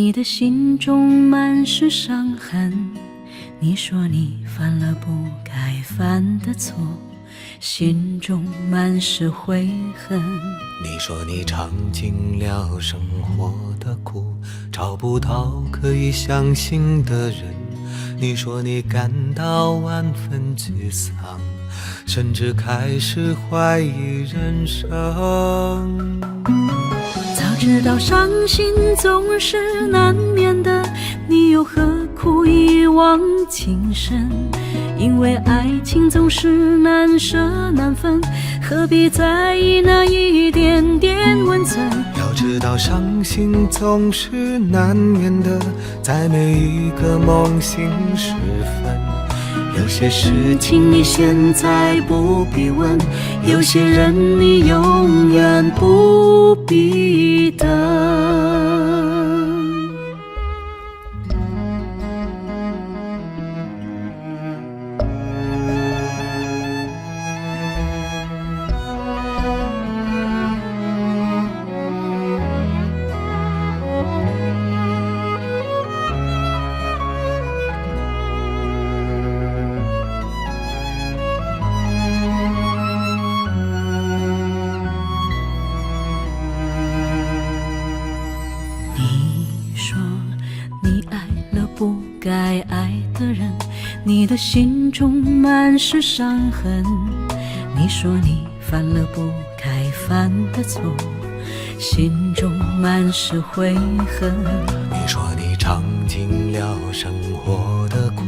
你的心中满是伤痕。你说你犯了不该犯的错，心中满是悔恨。你说你尝尽了生活的苦，找不到可以相信的人。你说你感到万分沮丧，甚至开始怀疑人生。早知道伤心总是难免的，你又何苦一往情深？因为爱情总是难舍难分，何必在意那一点点温存？要知道伤心总是难免的，在每一个梦醒时分。有些事情你现在不必问，有些人你永远不必等。不该爱的人，你的心中满是伤痕。你说你犯了不该犯的错，心中满是悔恨。你说你尝尽了生活的苦，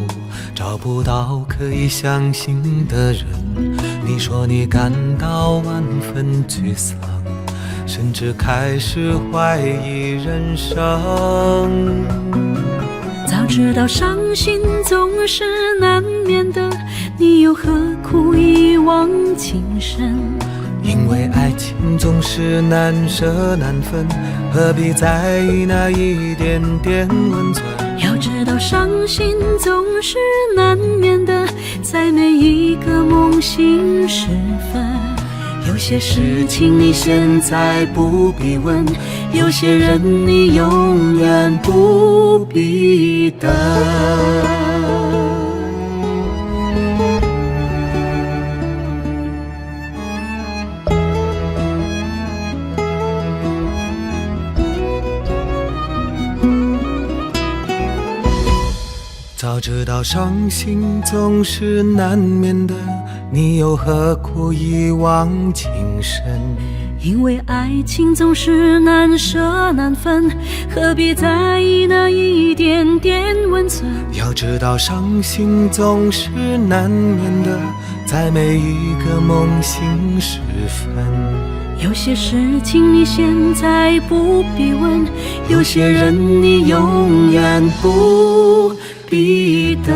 找不到可以相信的人。你说你感到万分沮丧，甚至开始怀疑人生。早知道伤心总是难免的，你又何苦一往情深？因为爱情总是难舍难分，何必在意那一点点温存？要知道伤心总是难免的，在每一个梦醒时分。有些事情你现在不必问，有些人你永远不必等。早知道伤心总是难免的，你又何苦一往情深？因为爱情总是难舍难分，何必在意那一点点温存？要知道伤心总是难免的，在每一个梦醒时分。有些事情你现在不必问，有些人你永远不必等。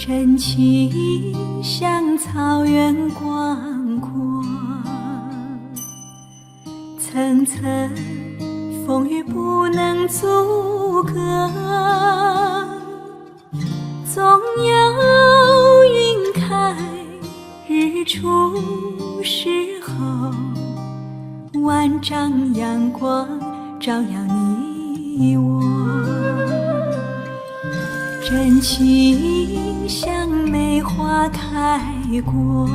真情像草原广阔，层层风雨不能阻隔，总有云开日出时候，万丈阳光照耀你我。真情像梅花开过，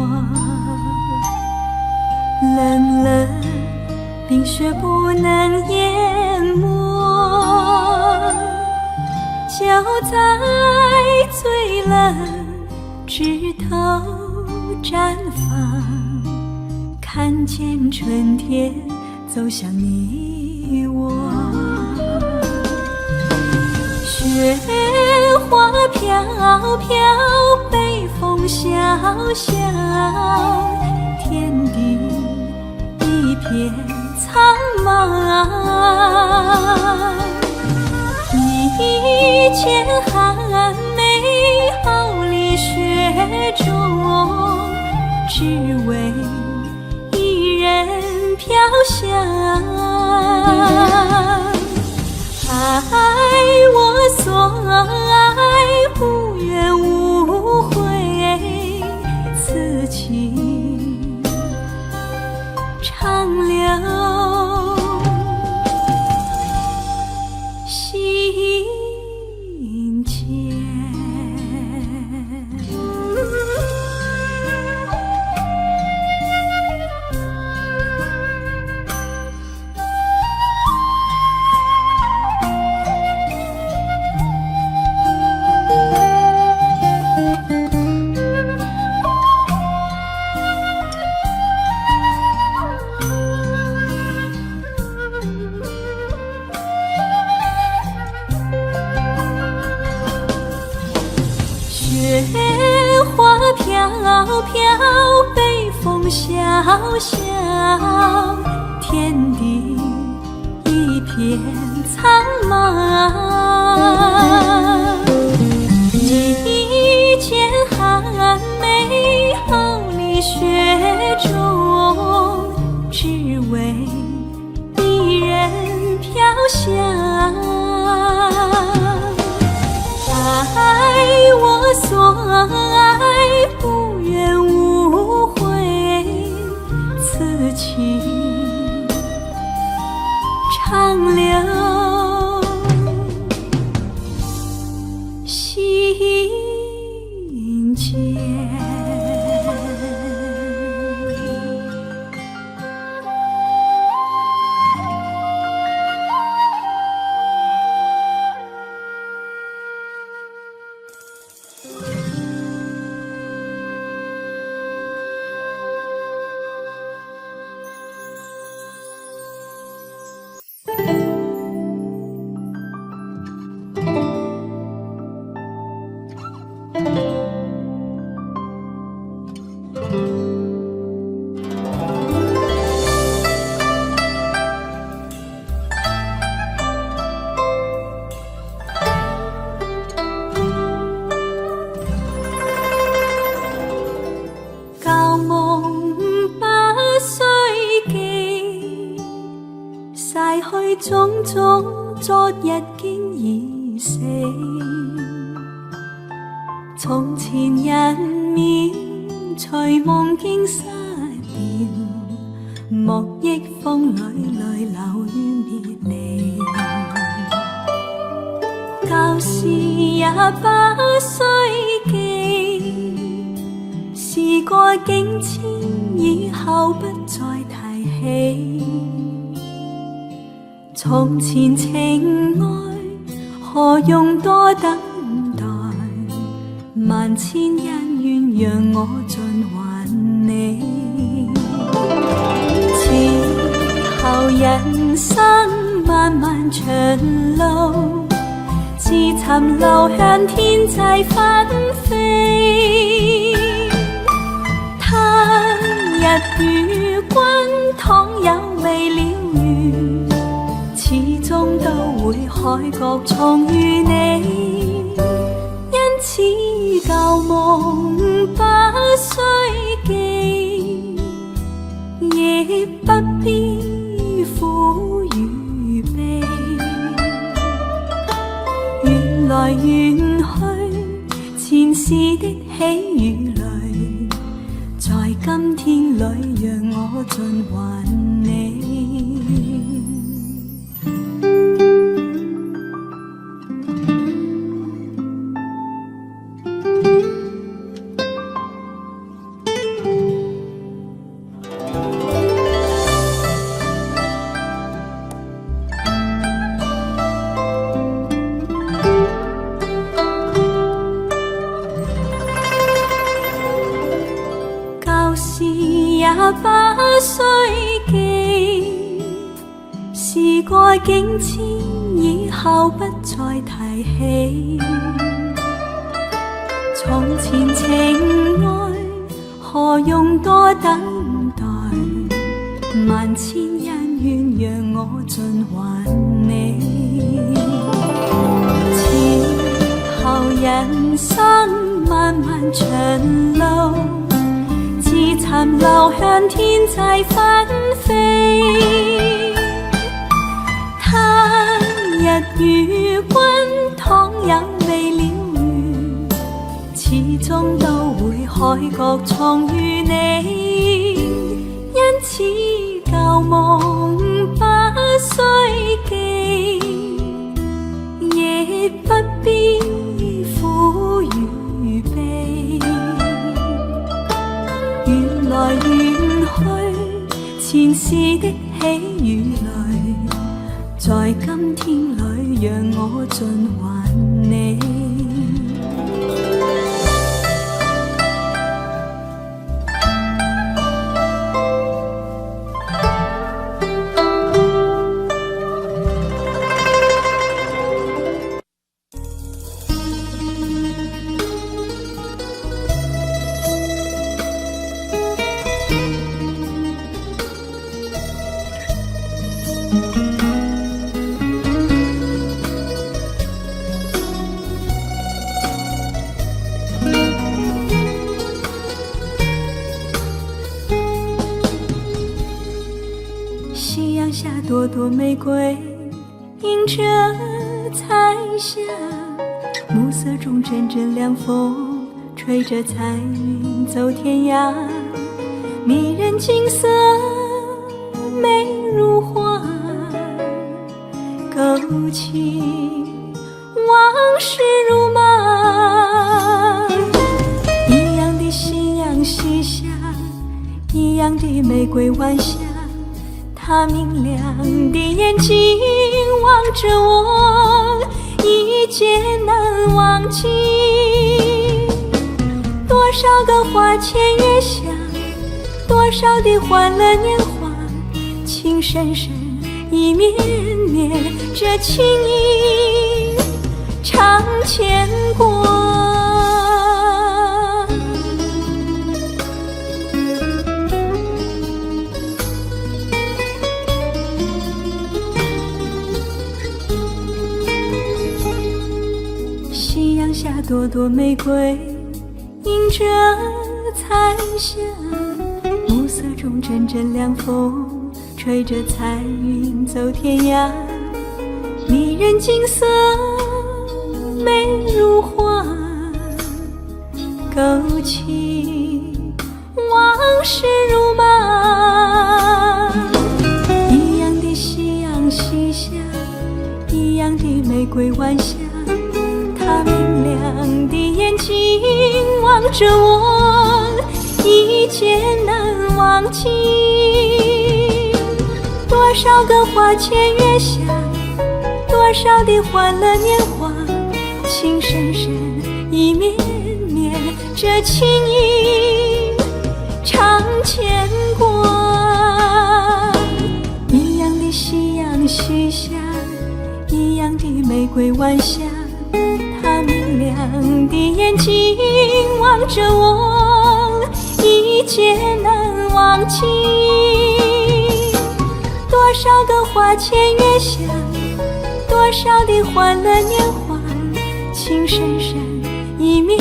冷冷冰雪不能淹没，就在最冷枝头绽放，看见春天走向你我。雪花飘飘，北风萧萧，天地一片苍茫。一剪寒梅傲立雪中，只为一人飘香。爱我所爱，无怨无悔，此情长留心间。雪花飘飘，北风萧萧，天地一片苍茫。一剪寒梅傲立雪中，只为一人飘香。爱我所爱，无怨无悔，此情长留心间。旧梦不需记，逝去种种，昨日經已死。從前人面隨夢經失掉，莫憶風裏淚流於別離。舊事也不需記，事過境遷，以後不再提起。從前情愛何用多等待，萬千恩怨讓我盡還你。此後人生漫漫長路，自尋路向天際紛飛。他日與君倘有未了緣，始終都會海角重遇你。因此舊夢不需記，亦不必苦與悲。緣來緣去，前事的喜與淚，在今天裏讓我盡還你。事也不需記，事過境遷，以後不再提起。從前情愛何用多等待，萬千恩愿让我尽还你。此后人生漫漫长路，自寻流向天际纷飞。他日與君倘有未了緣，始終都會海角重遇你。因此舊夢不須記，亦不必苦與悲。緣來緣去，前世的喜與淚，在今天裏讓我盡還你。夕阳下朵朵玫瑰映着彩霞，暮色中阵阵凉风吹着彩云走天涯。迷人景色美如画，勾起往事如麻。一样的夕阳西下，一样的玫瑰晚霞，他明亮的眼睛望着我，一见难忘记。多少个花前月下，多少的欢乐年华，情深深意绵绵，这情意常牵挂。夕阳下朵朵玫瑰映着彩霞，暮色中阵阵凉风吹着彩云走天涯。迷人景色美如画，勾起往事如麻。一样的夕阳西下，一样的玫瑰晚霞，他明亮的眼睛望着我，一见难忘记。多少个花前月下，多少的欢乐年华，情深深意绵绵，这情意常牵挂。一样的夕阳西下，一样的玫瑰晚霞，他明亮的眼睛望着我，一见难忘记。多少个花前月下，多少的欢乐年华，情深深意绵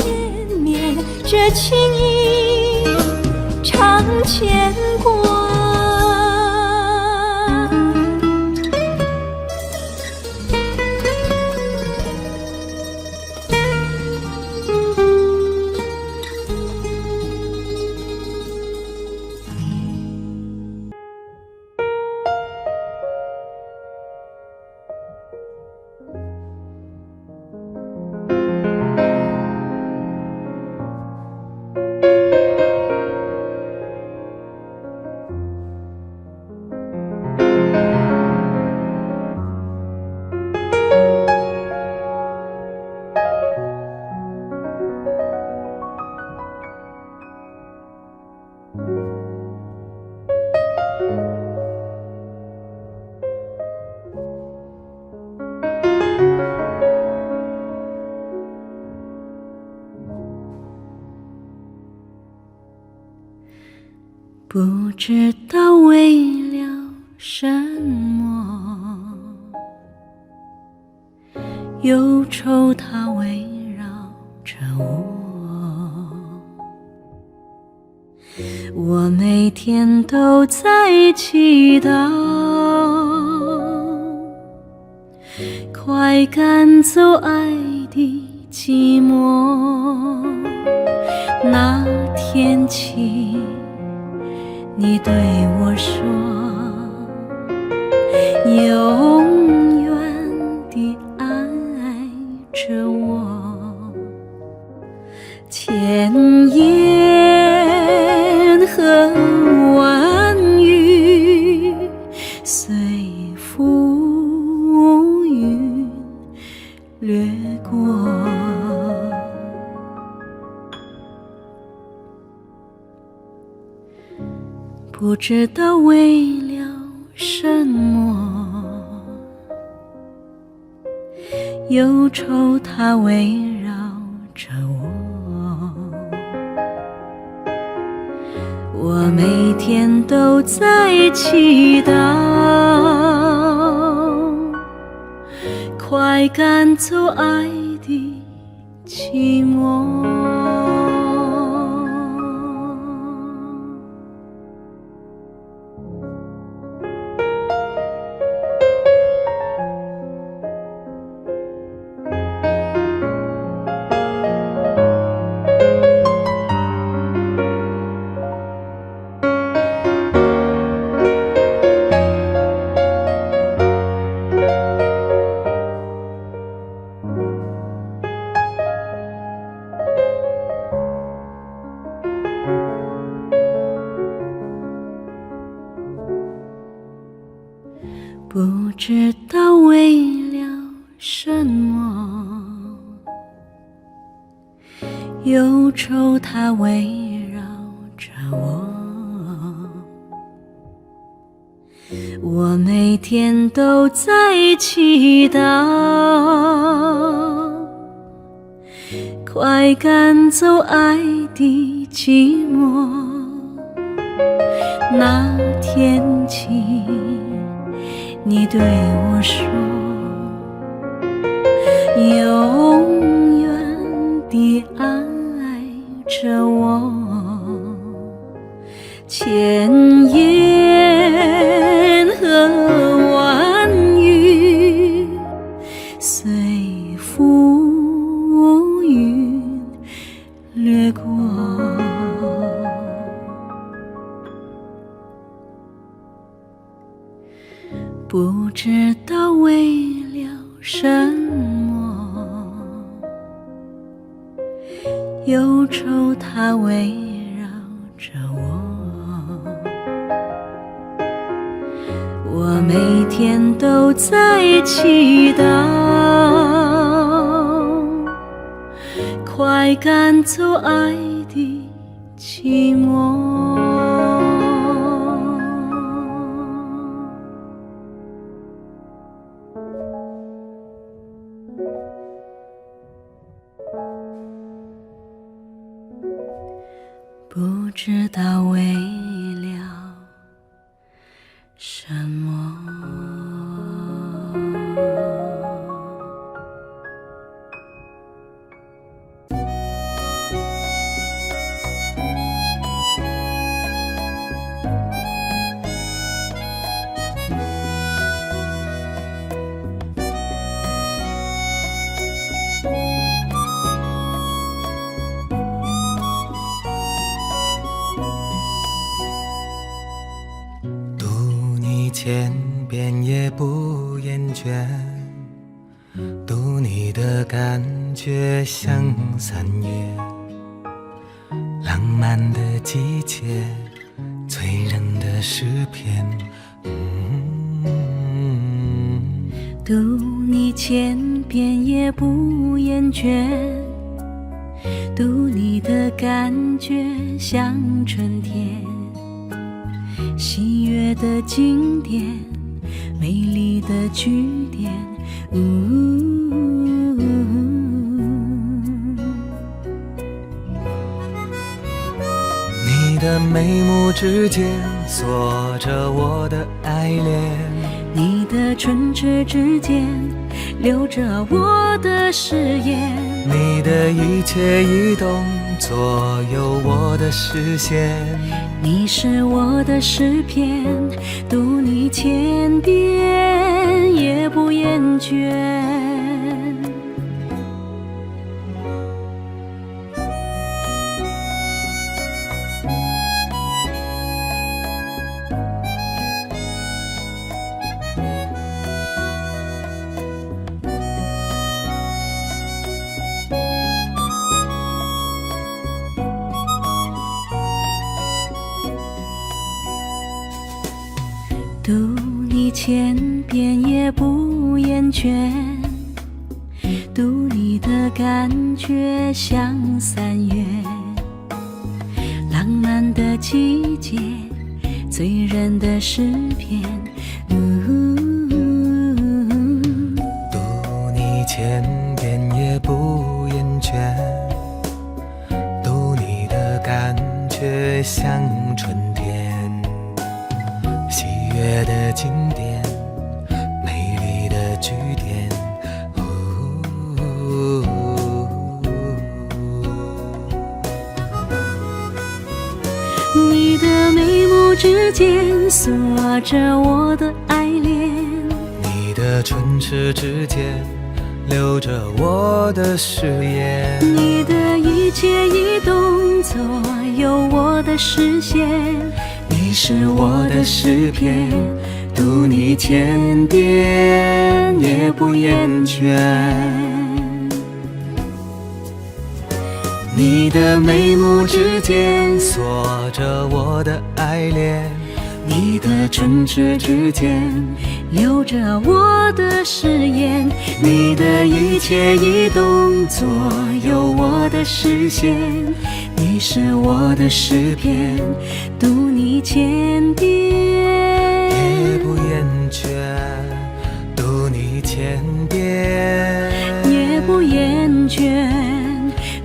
绵，这情意常牵挂。不知道为了什么？忧愁它围绕着我，我每天都在祈祷，快赶走爱的寂寞。那天起，你对我说，永远地爱着我。千言和万语随浮云掠过，不知道为了什么，忧愁它围绕着我，我每天都在祈祷，快赶走爱的寂寞。不知道为了什么，忧愁它围绕着我，我每天都在祈祷，快赶走爱的寂寞。那天起，你对我说，永远地爱着我。千言和万语随浮云掠过，不知道为了什么，忧愁它围绕着我，我每天都在祈祷，快赶走爱的寂寞。不知道为了什么。千遍也不厌倦，读你的感觉像3月，浪漫的季节，醉人的诗篇。读你千遍也不厌倦，读你的感觉像春天，喜悦的经典，美丽的句点。你你的眉目之间锁着我的爱恋，你的唇齿之间留着我的誓言，你的一切一动左右我的视线，你是我的诗篇，读你千遍也不厌倦。读你千遍也不厌倦，读你的感觉像三月，浪漫的季节，醉人的诗篇。读你千遍也不厌倦，读你的感觉像春天，喜悦的经典，美丽的句点。你的眉目之间锁着我的爱恋，你的唇齿之间留着我的誓言，你的一切一动左右我的视线，你是我的诗篇，读你千遍也不厌倦。你的眉目之间锁着我的爱恋，你的唇齿之间留着我的誓言，你的一切一动左右我的视线，你是我的诗篇，读你千遍也不厌倦，读你千遍也不厌倦，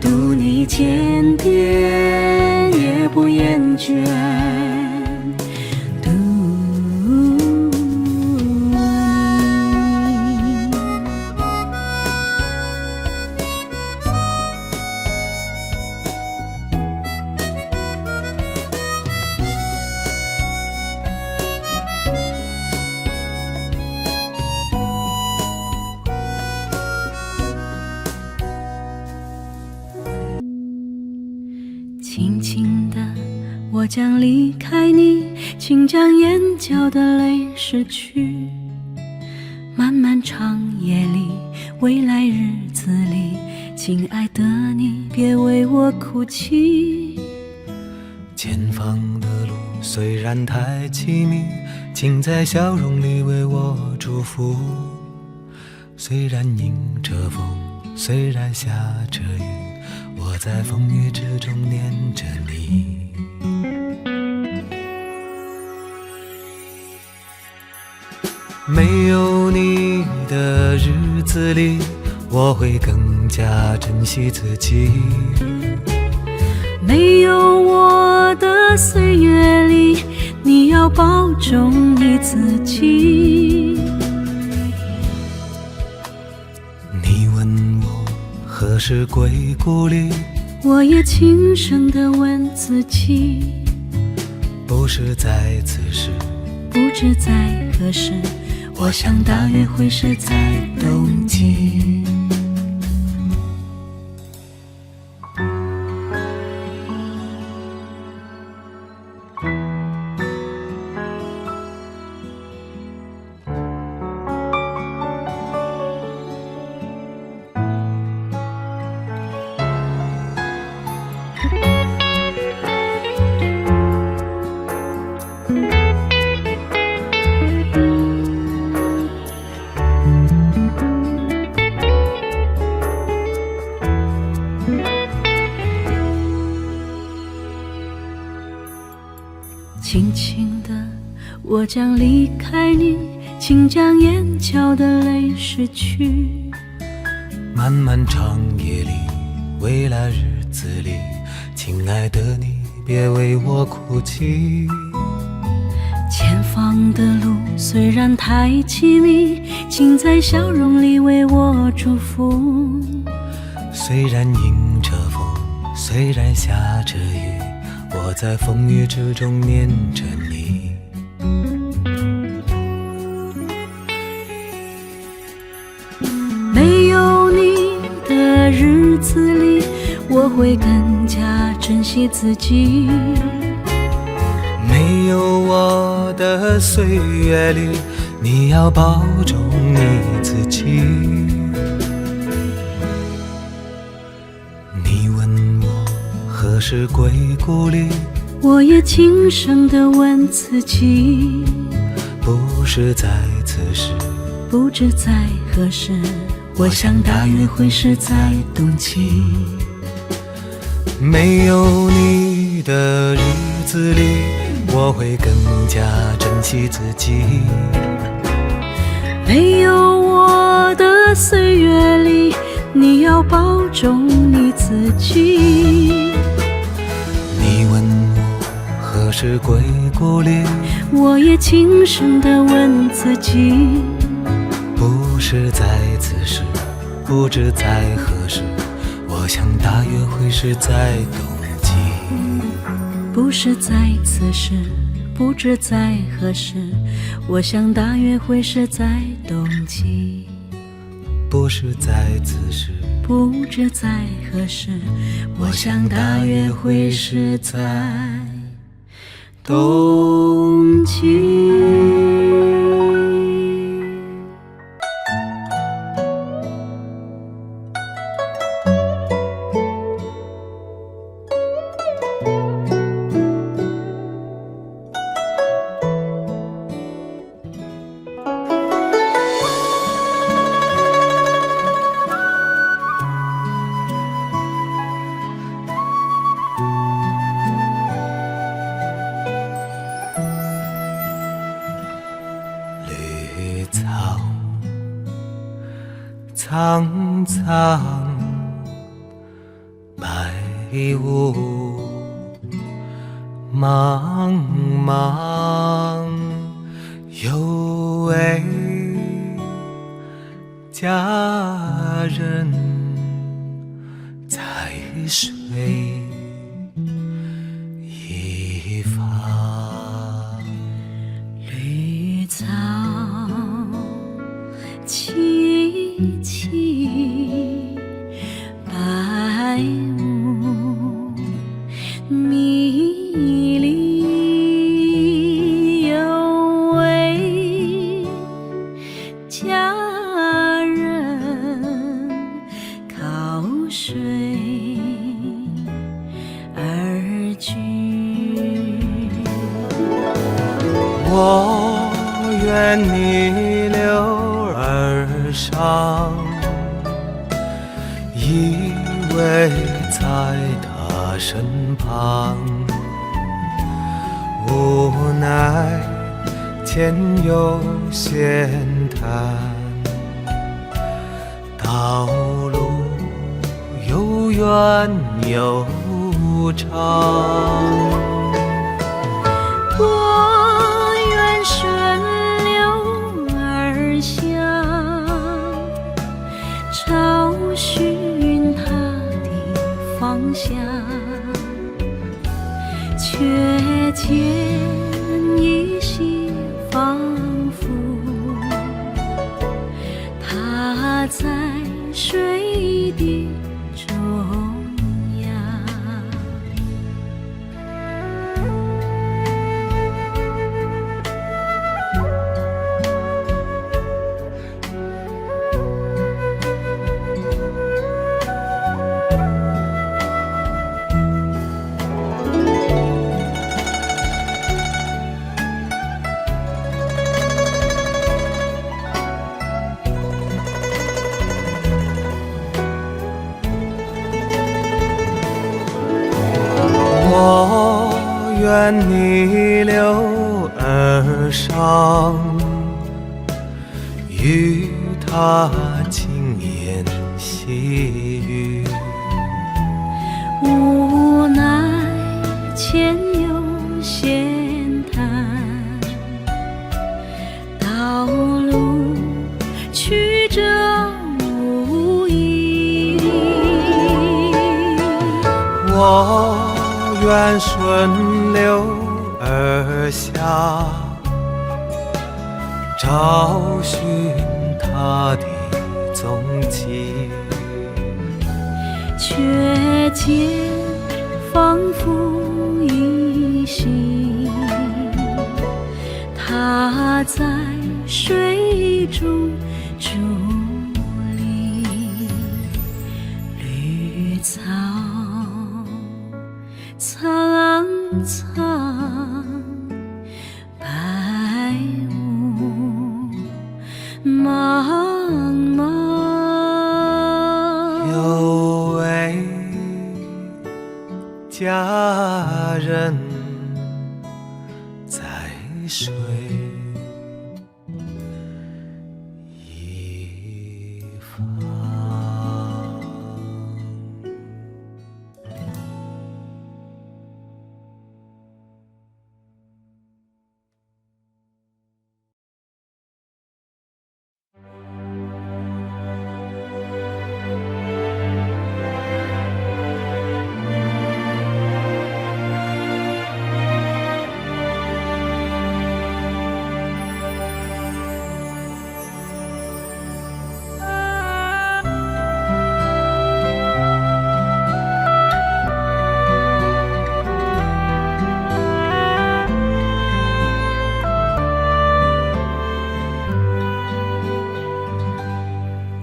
读你千遍也不厌倦。轻轻的，我将离开你，请将眼角的泪拭去。漫漫长夜里，未来日子里，亲爱的你，别为我哭泣。前方的路虽然太凄迷，请在笑容里为我祝福。虽然迎着风，虽然下着雨，我在风雨之中念着你。没有你的日子里，我会更加珍惜自己。没有我的岁月里，你要保重你自己。你问我何时归故里，我也轻声地问自己，不是在此时，不知在何时，我想大约会是在冬季。轻轻的，我将离开你，请将眼角的泪拭去。漫漫长夜里，未来日子里，亲爱的你，别为我哭泣。前方的路虽然太凄迷，请在笑容里为我祝福。虽然迎着风，虽然下着雨，我在风雨之中念着你。没有你的日子里，我会更加珍惜自己。没有我的岁月里，你要保重你自己。你问我何时归故里，我也轻声地问自己，不是在此时，不知在何时，我想大约会是在冬季。没有你的日子里，我会更加珍惜自己。没有我的岁月里，你要保重你自己。你问我何时归故里，我也轻声地问自己，不是在此时，不知在何时，我想大约会是在冬季。不是在此时，不知在何时，我想大约会是在冬季。不是在此时，不知在何时，我想大约会是在冬季。绿草苍苍，白雾茫茫，有位佳人在水一方。绿草萋萋，白雾迷离，有位佳人靠水而居。我愿逆流而上，依偎在他身旁，无奈前有险滩，道路又远又长。我愿顺流而下，找寻他的方向，却见依稀仿佛他在水的中央。我愿逆流而上，与他轻言细语。无奈前有险滩，道路曲折无依。我愿顺流而下，找寻他的踪迹，却见仿佛一息，他在水中伫立，绿草苍苍，白雾茫茫。有位佳人在水一方。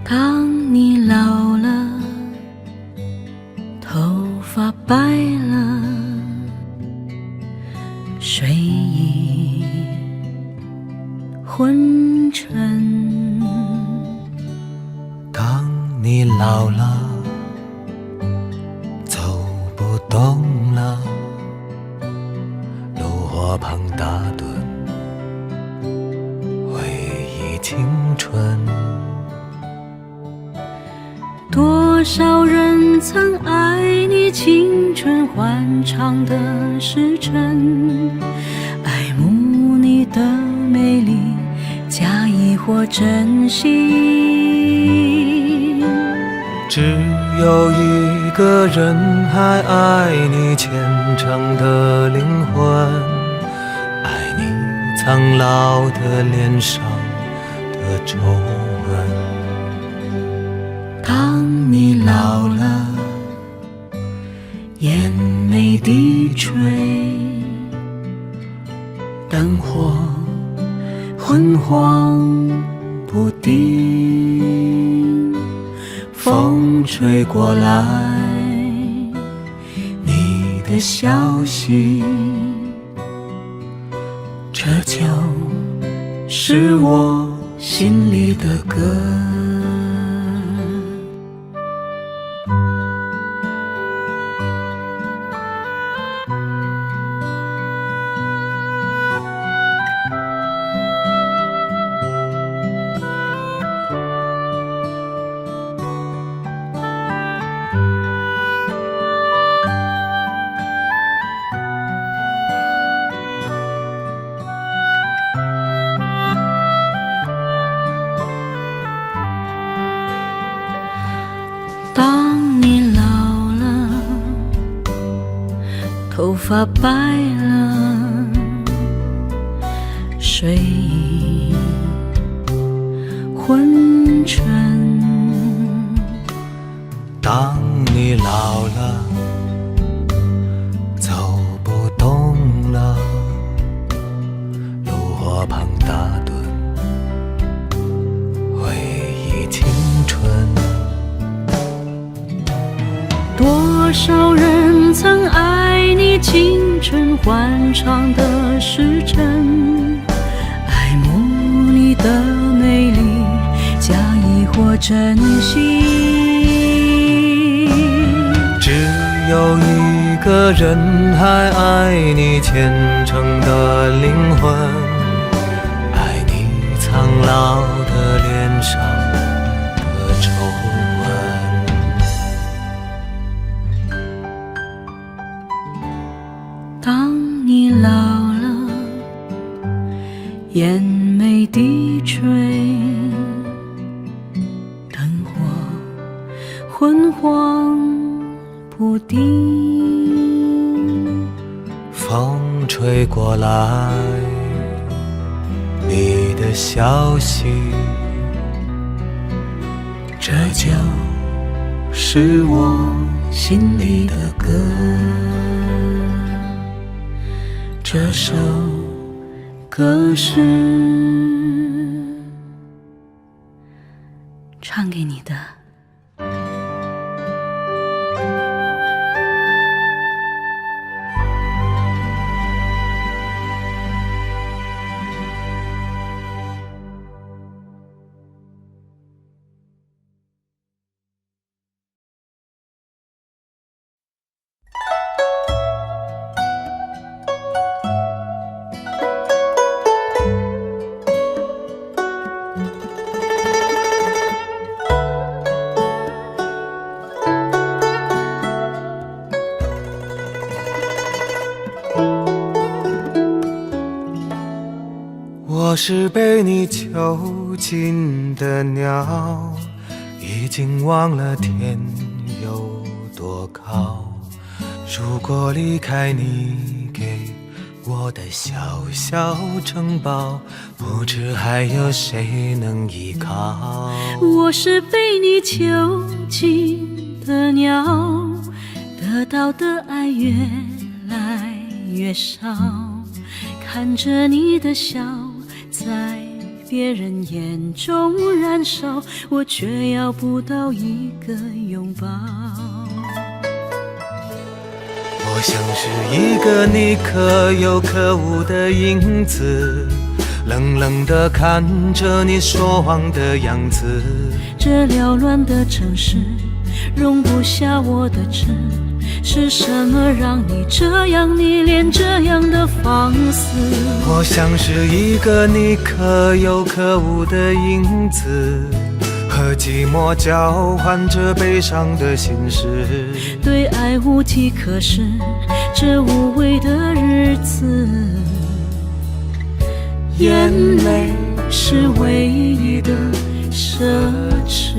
当你老了，头发白了，睡意昏沉。当你老了，走不动了，炉火旁打盹，回忆青春。多少人曾爱你青春欢畅的时辰，爱慕你的美丽，假意或真心。只有一个人还爱你虔诚的灵魂，爱你苍老的脸上的皱纹。当你老了，眼眉低垂，灯火昏黄不定，风吹过来，你的消息，这就是我心里的歌。当你老了，头发白了，睡意昏沉。当你老了，走不动了，炉火旁打盹，回忆青春。多少人曾爱你青春欢畅的时辰，爱慕你的美丽，假意或真心。只有一个人还爱你虔诚的灵魂，爱你苍老的脸上的皱纹。眼眉低垂，灯火昏黄不定。风吹过来，你的消息，这就是我心里的歌。这首歌是唱给你的。我是被你囚禁的鸟，已经忘了天有多高。如果离开你给我的小小城堡，不知还有谁能依靠。我是被你囚禁的鸟，得到的爱越来越少，看着你的笑在别人眼中燃烧，我却要不到一个拥抱。我像是一个你可有可无的影子，冷冷地看着你说谎的样子。这缭乱的城市容不下我的痴，是什么让你这样迷恋，这样的放肆？我像是一个你可有可无的影子，和寂寞交换着悲伤的心事。对爱无计可施，这无味的日子，眼泪是唯一的奢侈。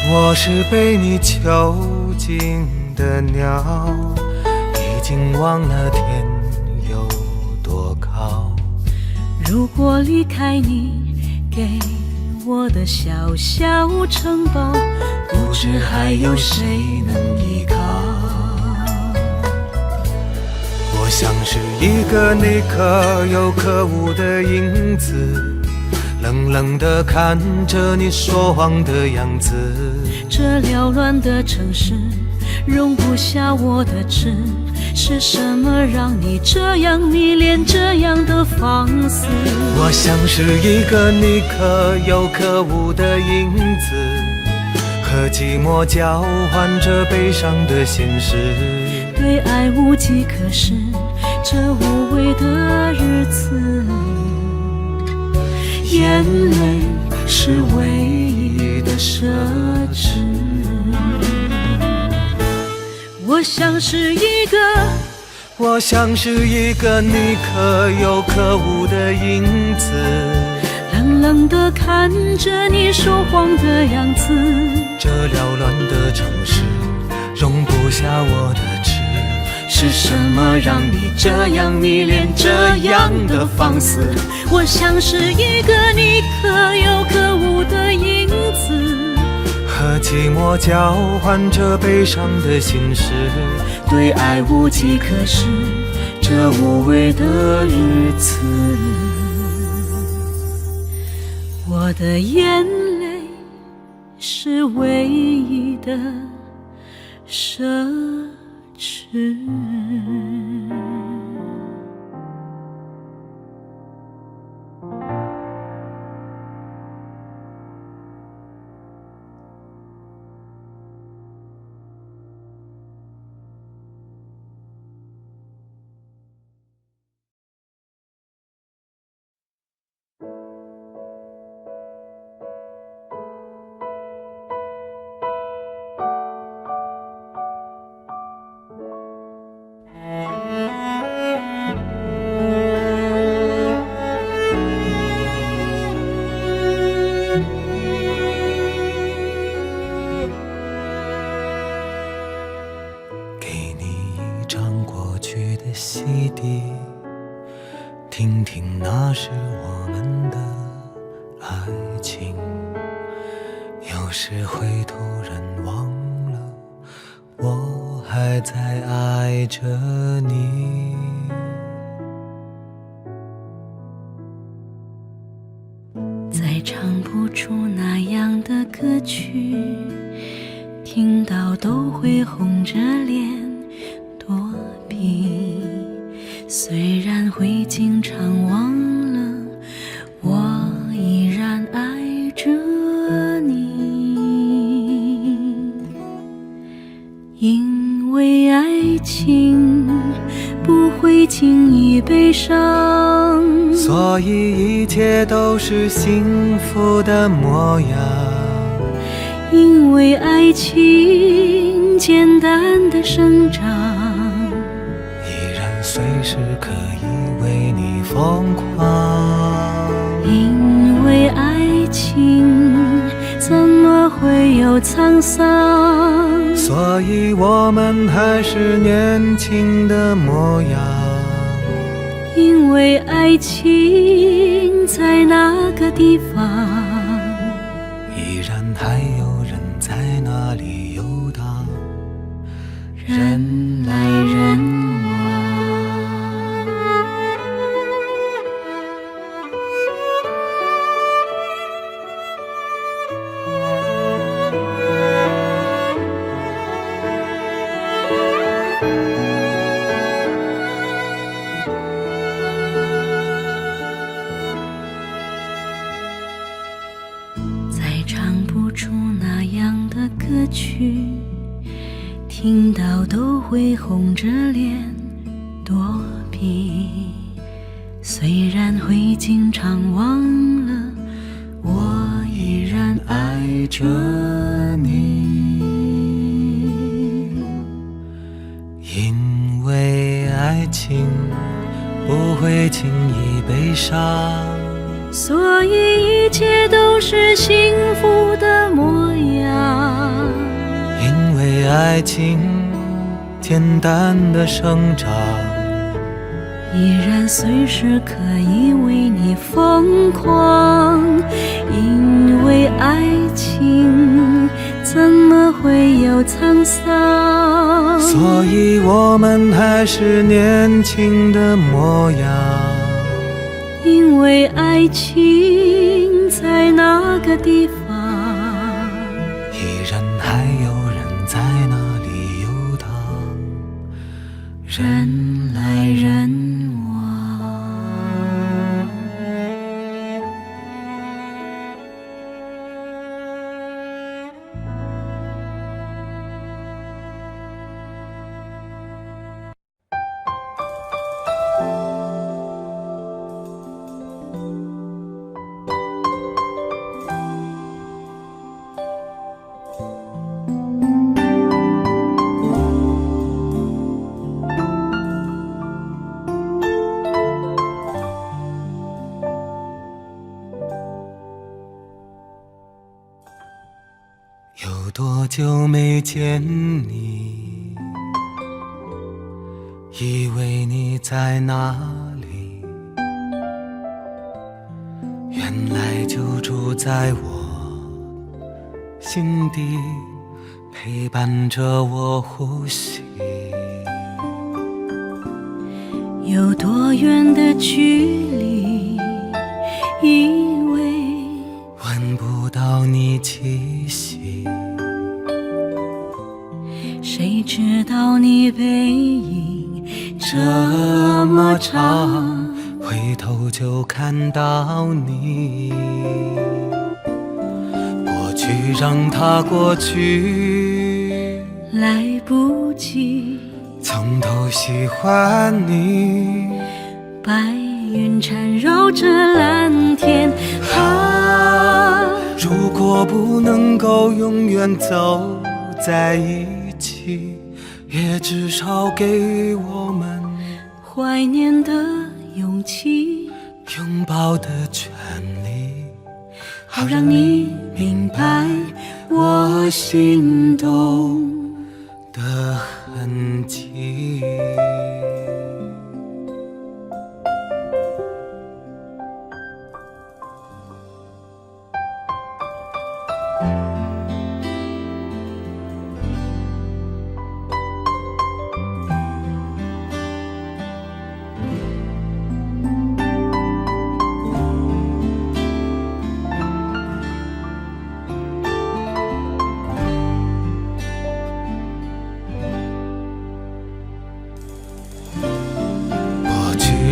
我是被你囚禁的鸟，已经忘了天有多高。如果离开你给我的小小城堡，不知还有谁能依靠。我像是一个你可有可无的影子，冷冷地看着你说谎的样子。这缭乱的城市容不下我的痴，是什么让你这样迷恋，这样的放肆？我像是一个你可有可无的影子，和寂寞交换着悲伤的心事。对爱无计可施，这无味的日子，眼泪是唯一的奢侈。我像是一个你可有可无的影子，冷冷地看着你说谎的样子。这缭乱的城市容不下我的痴，是什么让你这样迷恋，这样的放肆？我像是一个你可有可无的影子，和寂寞交换着悲伤的心事。对爱无计可施，这无味的日子，我的眼泪是唯一的奢侈。洗涤，听听那是我们的爱情。有时会突然忘了，我还在爱着你。再唱不出那样的歌曲，听到都会红着脸躲避。虽然会经常忘了，我依然爱着你。因为爱情不会轻易悲伤，所以一切都是幸福的模样。因为爱情简单的生长，随时可以为你疯狂。因为爱情怎么会有沧桑，所以我们还是年轻的模样。因为爱情在那个地方，依然还有人在那里游荡，人来人歌曲，听到都会红着脸躲避。虽然会经常忘了，我依然爱着你。因为爱情不会轻易悲伤，所以一切都是幸福的模样。因为爱情简单的生长，依然随时可以为你疯狂。因为爱情怎么会有沧桑，所以我们还是年轻的模样。因为爱情在那个地方，依然还有人在那里游荡，人来人往。有多久没见你，以为你在哪里，原来就住在我心底，陪伴着我呼吸。有多远的距离，以为闻不到你气息，知道你背影这么长，回头就看到你。过去让它过去，来不及。从头喜欢你。白云缠绕着蓝天如果不能够永远走在一起，也至少给我们怀念的勇气，拥抱的权利，好让你明白我心动的痕迹。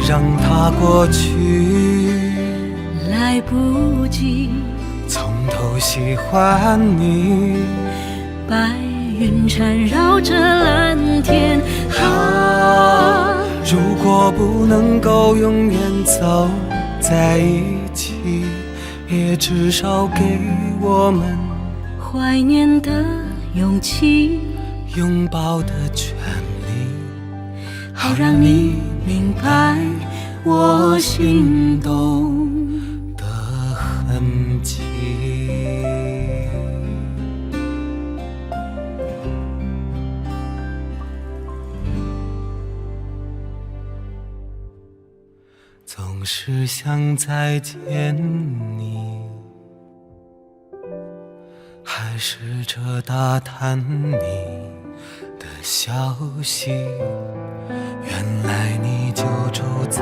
让它过去，来不及。从头喜欢你。白云缠绕着蓝天如果不能够永远走在一起，也至少给我们怀念的勇气，拥抱的权利，好让你明白我心动的痕迹。总是想再见你，还试着打探你的消息，原来你就住在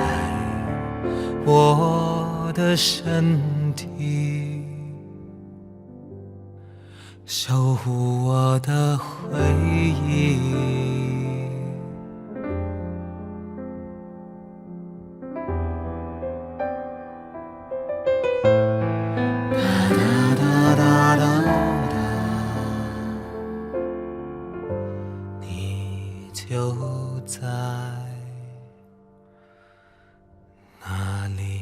我的身体，守护我的回忆。就在哪里？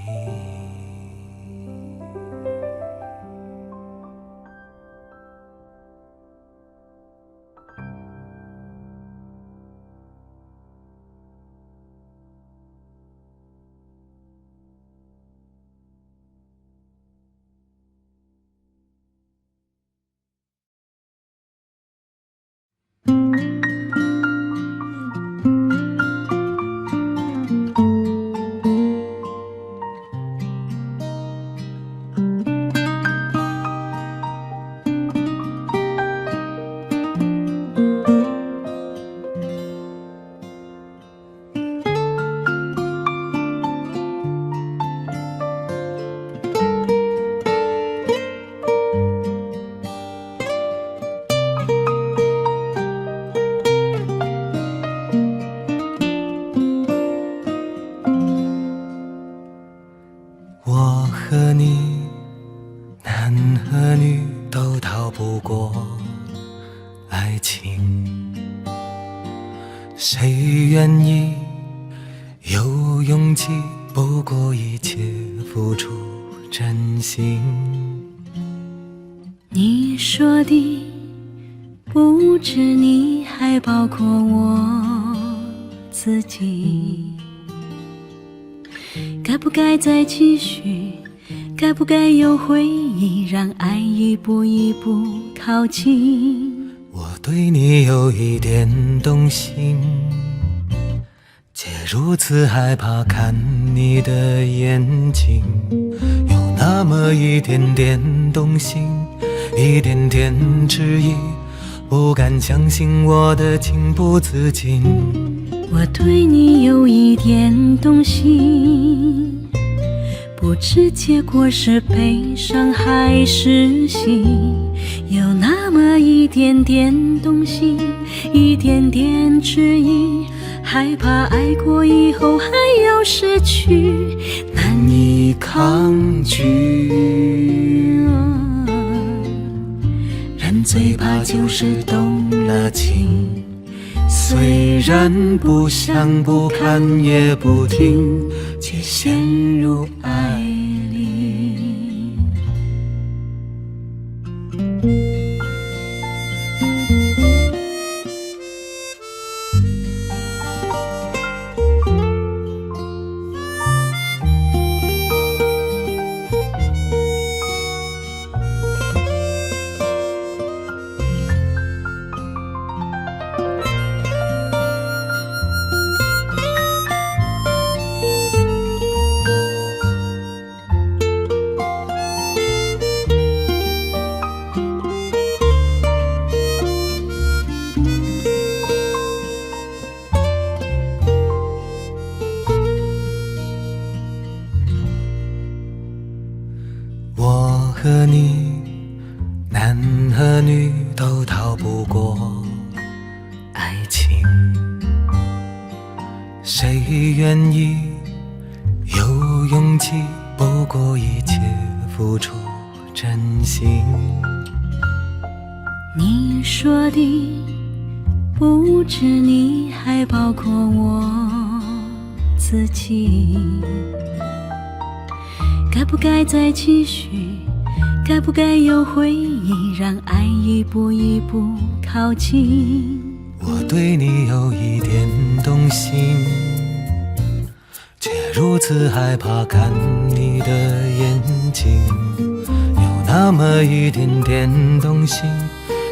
我和你，男和女都逃不过爱情，谁愿意有勇气不顾一切付出真心？你说的不止你，还包括我自己。该不该再继续？该不该有回忆，让爱一步一步靠近？我对你有一点动心，且如此害怕看你的眼睛，有那么一点点动心，一点点迟疑，不敢相信我的情不自禁。我对你有一点动心，不知结果是悲伤还是喜，有那么一点点动心，一点点迟疑，害怕爱过以后还要失去，难以抗拒。人最怕就是动了情，虽然不想不看也不听，却陷入爱里。我和你，男和女都逃不过爱情，谁愿意有勇气不顾一切付出真心？你说的不止你，还包括我自己。该不该再继续？该不该有回忆，让爱一步一步靠近？我对你有一点动心，却如此害怕看你的眼睛，有那么一点点动心，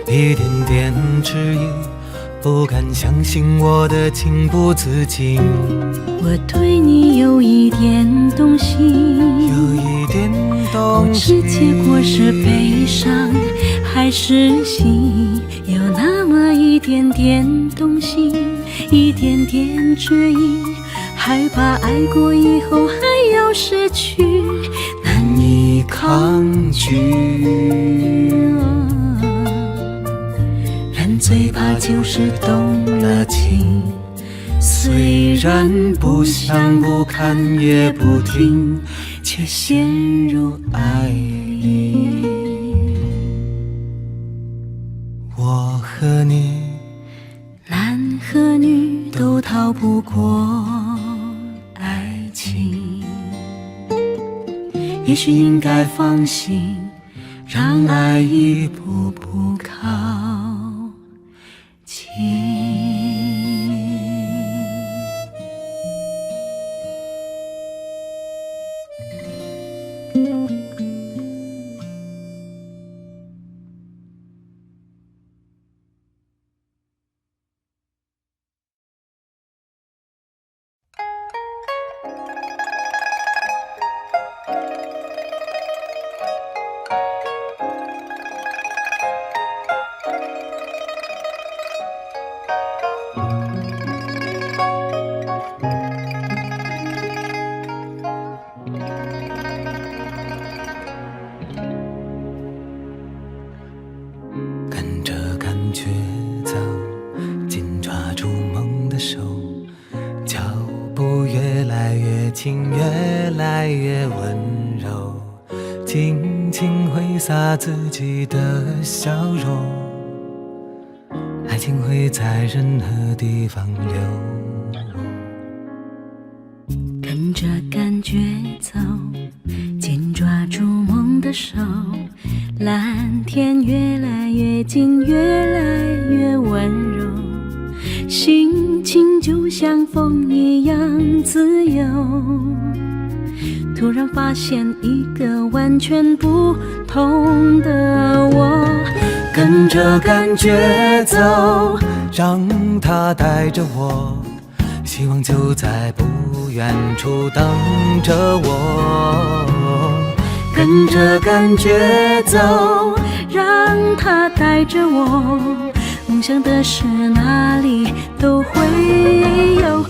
一点点迟疑，不敢相信我的情不自禁。我对你有一点动心，有一点动心，不知结果是悲伤还是喜，有那么一点点动心，一点点迟疑，害怕爱过以后还要失去，难以抗拒。人最怕就是动了情，虽然不想不看也不听，却陷入爱里。我和你，男和女都逃不过爱情，也许应该放心，让爱一步步靠近。跟着感觉走，紧抓住梦的手，脚步越来越轻，越来越温柔，尽情挥洒自己的笑容，爱情会在任何地方流露。跟着感觉走，紧抓住梦的手，蓝天越来越近，越来越温柔，心情就像风一样自由。突然发现一个完全不同的我，跟着感觉走，让它带着我，希望就在不远处等着我。跟着感觉走，让它带着我，梦想的事哪里都会有。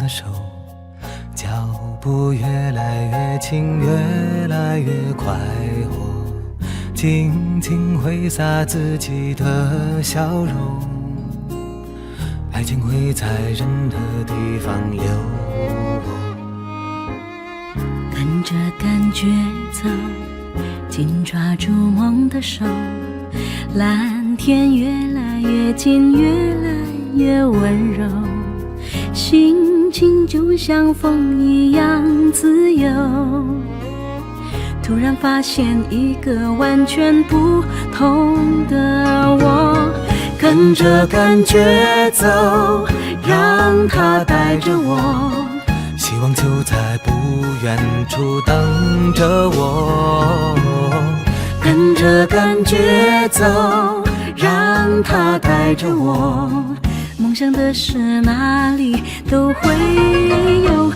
手，脚步越来越轻，越来越快活，轻轻挥洒自己的笑容，爱情会在任何地方流。跟着感觉走，紧抓住梦的手，蓝天越来越近，越来越温柔，心情就像风一样自由。突然发现一个完全不同的我，跟着感觉走，让它带着我，希望就在不远处等着我，跟着感觉走，让它带着我，梦想的事哪里都会有。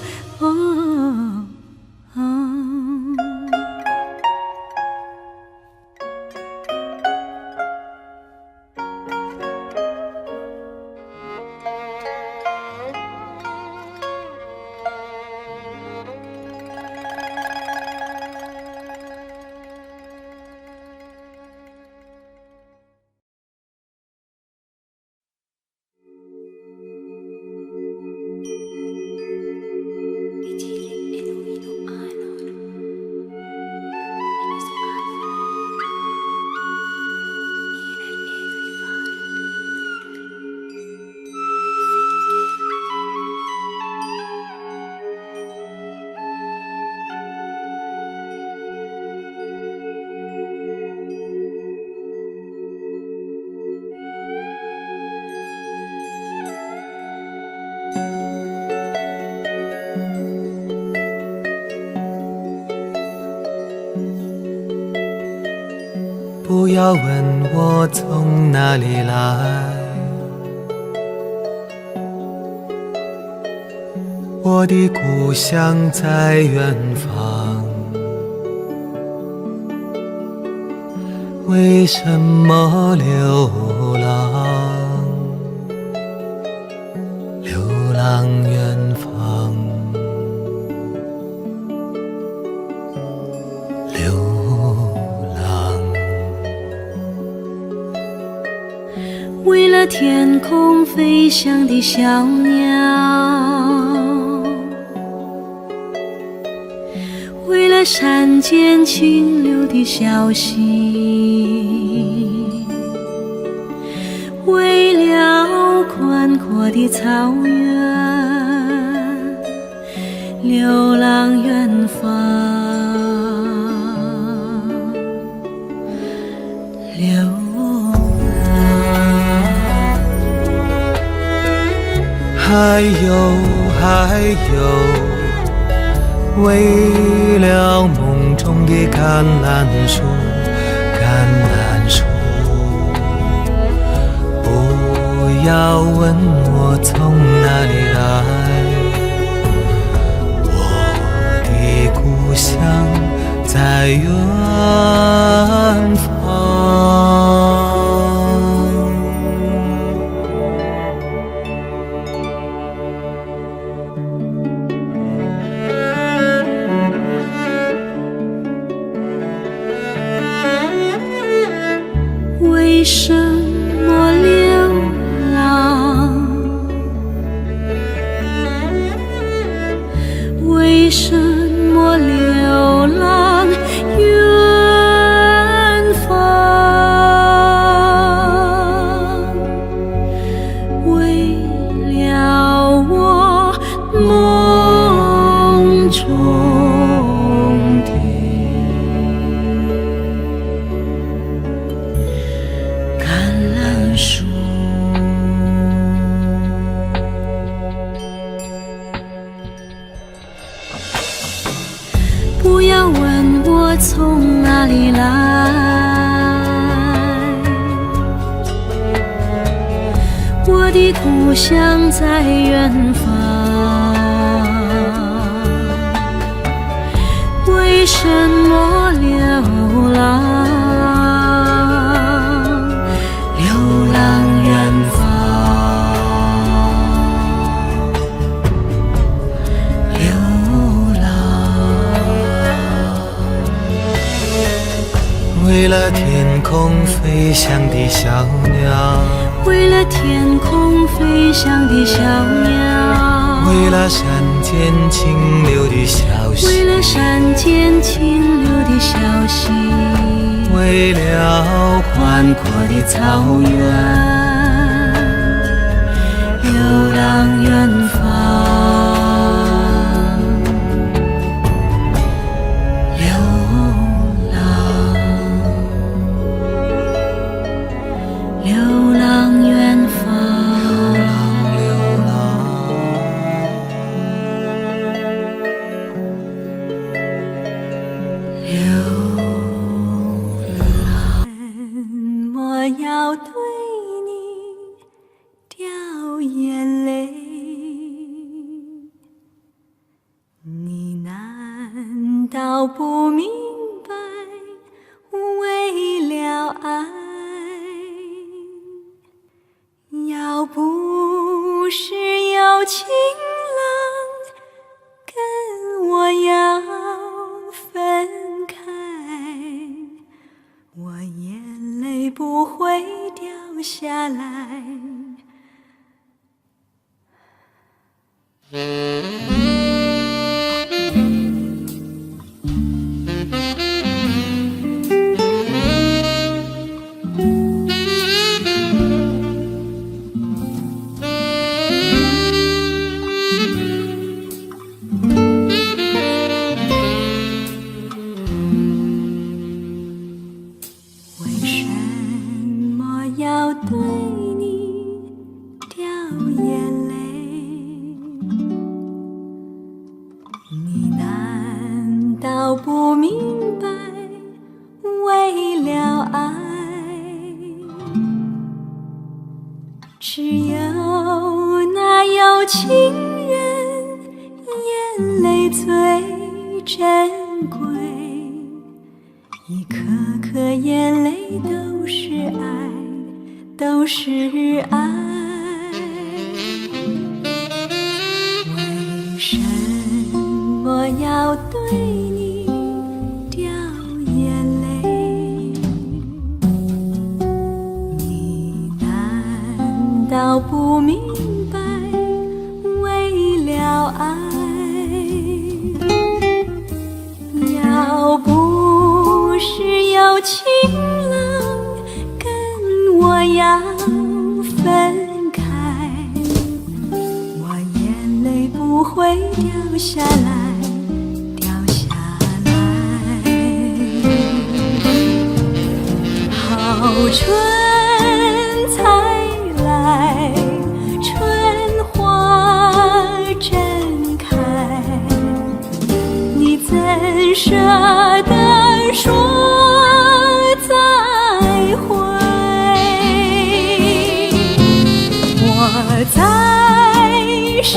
不要问我从哪里来，我的故乡在远方。为什么流浪，流浪远方，为了天空飞翔的小鸟，为了山间清流的小溪，为了宽阔的草原，流浪远方。还有，为了梦中的橄榄树，不要问我从哪里来，我的故乡在远方。为什么流浪？为什么流浪远方？为了我梦中树。不要问我从哪里来，我的故乡在远方。为什么流浪？为了天空飞翔的小鸟，为了天空飞翔的小鸟，为了山间清流的小溪，为了山间清流的小溪，为了宽阔的草原，流浪远方，流浪远方，我要对你掉眼泪，你难道不明白？为了爱，要不是有情郎跟我要分开，我眼泪不会掉下来。为什么要对你掉眼泪？你难道不明白？为了爱，只有那有情人，眼泪最珍贵。一颗颗眼泪都是爱，都是爱。为什么要对你掉眼泪？你难道不明白？为了爱，要不是有情郎跟我要分开，我眼泪不会掉下来，掉下来。好春才来，春花正开，你怎舍得说再会？我在深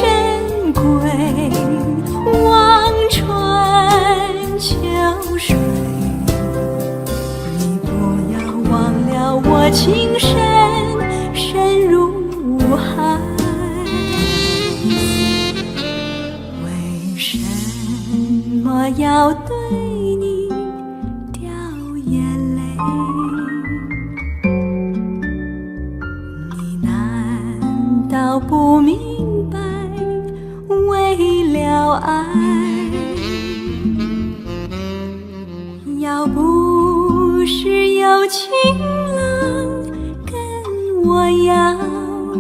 闺望春秋水，你不要忘了我情深深如海。为什么要对你掉眼泪？你难道不明白？为了爱，要不是有情郎跟我要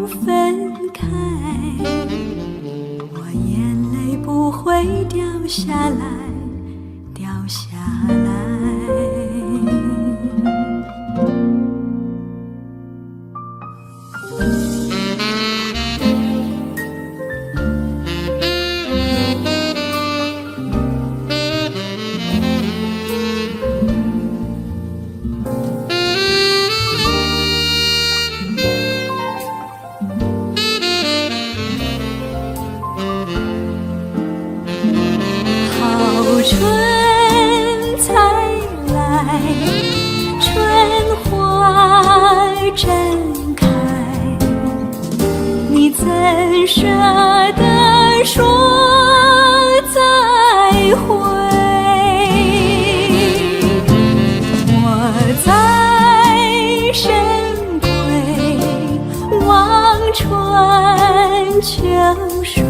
分开，我眼泪不会掉下来，掉下来。春才来，春花正开，你怎舍得说再会？我秋水。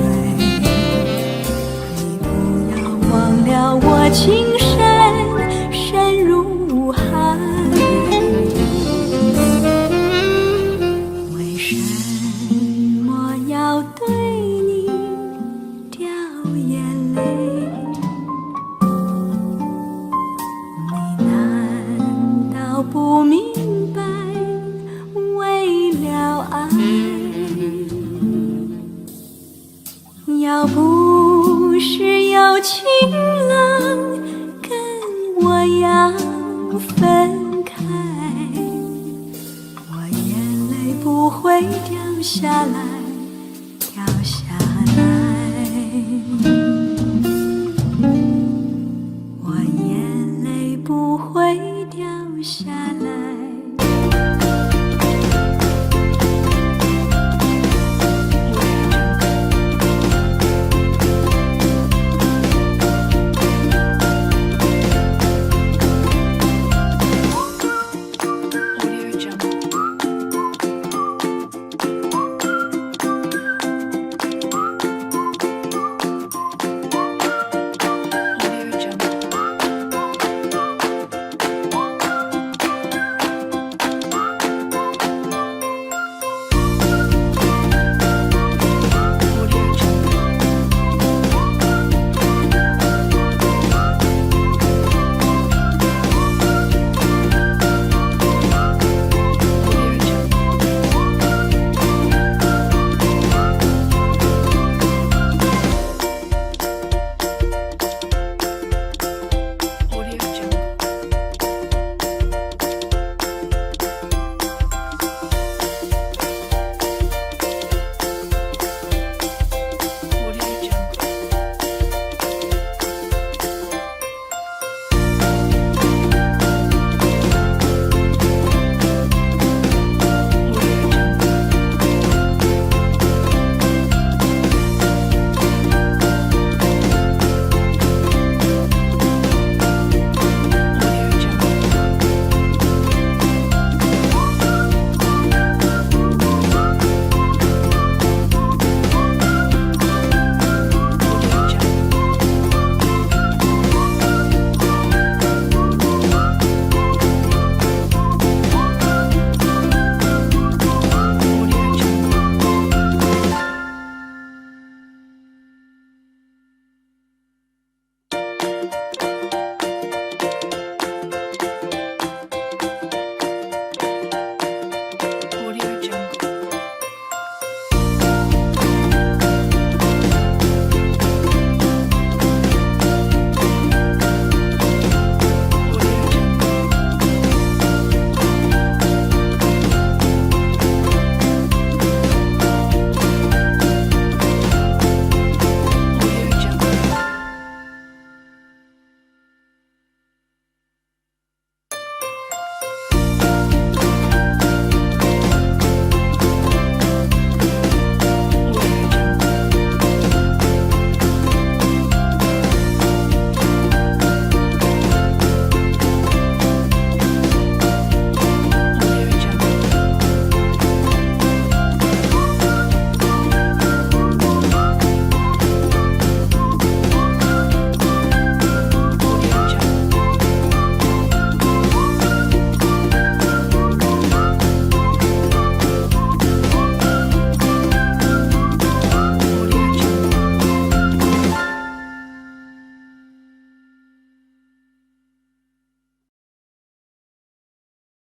你不要忘了我情深深如海。为什么要对你掉眼泪？你难道不明白为了爱？要不是有情郎跟我要分开，我眼泪不会掉下来。